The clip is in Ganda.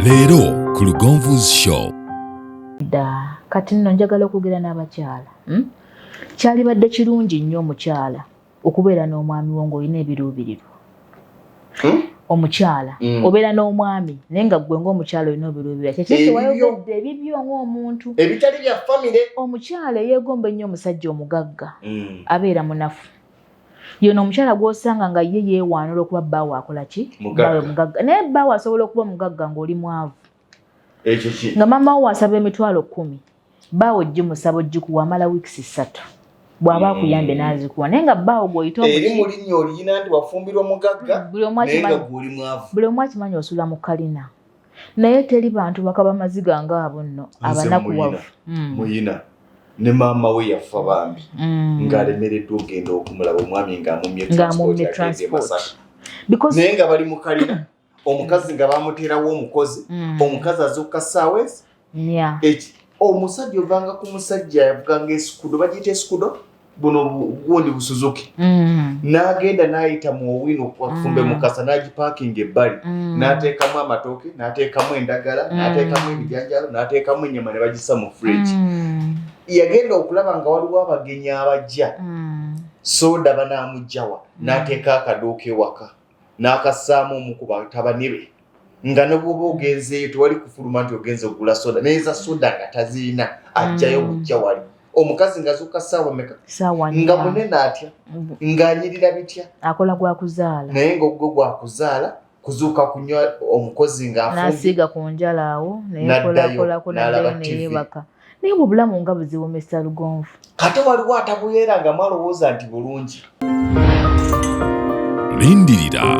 Leero ku Lugovus show. Kati nno njagala okugera n'abakyala. Kyalibadde kirungi nnyo omukyala okubeera n'omwami wo ng'olina ebiruubirirwa. Omukyala obeera n'omwami naye nga ggwe ng'omukyala olina ebiruubirirwa. Kyekyo wayogedde ebibyo ng'omuntu. Ebitali bya famire. Omukyala yeegomba ennyo omusajja omugagga abeera munafu. Yono omukyala gw'osanga nga ye yeewaanula okuba bbaawe akola ki? Bbaawe mugagga. Naye bbaawe asobola okuba mugagga ng'oli mwavu. Ekyo ki? Nga maama wo asaba emitwalo 10. Bbaawe ojjimusaba oggikuwa amala wiikisi 3. Bw'aba akuyambye n'azikuwa. Naye nga bbaawe gw'oyita eri mu linnya oliyina nti wafumbirwa mugagga naye nga gw'oli mwavu. Buli omu akimanyi osula mu kalina. Naye teri bantu bakaba maziga ng'abo nno abanakuwavu. Muyina. Ne maama we yafa bambi ng'alemereddwa ogenda okumulaba omwami ng'amumye transport. Naye nga bali mu kalina omukazi nga bamuteerawo omukozi omukazi azukka ssaawa ezi. Omusajja ovanga ku musajja yavuganga esikudo bagiyita esikudo buno gundi busuzuki n'agenda n'ayita mu owino kwafumbe mukasa n'agipaakinga ebbali n'ateekamu amatooke n'ateekamu endagala n'ateekamu ebijanjalo n'ateekamu ennyama ne bagissa mu fridge. Yagenda okulaba nga waliwo abagenyi abajja soda banaamuggyawa n'ateeka akadooka ewaka n'akassaamu omu ku batabani be nga ne bw'oba ogenzeeyo tewali kufuluma nti ogenze okugula soda naye za soda nga taziina ajjayo bujja wali omukazi ng'azuuka ssaawa meka nga munene atya ng'anyirira bitya akola gwa kuzaala naye ng'ogwo gwa kuzaala kuzuuka kunywa omukozi ng'afumbi n'asiiga ku njala awo naye kolakolako n'addayo neyeebaka. Naye obulamu nga buzibu Mr. Lugonvu. Kate waliwo atabuyeera nga mwalowooza nti bulungi. Lindirira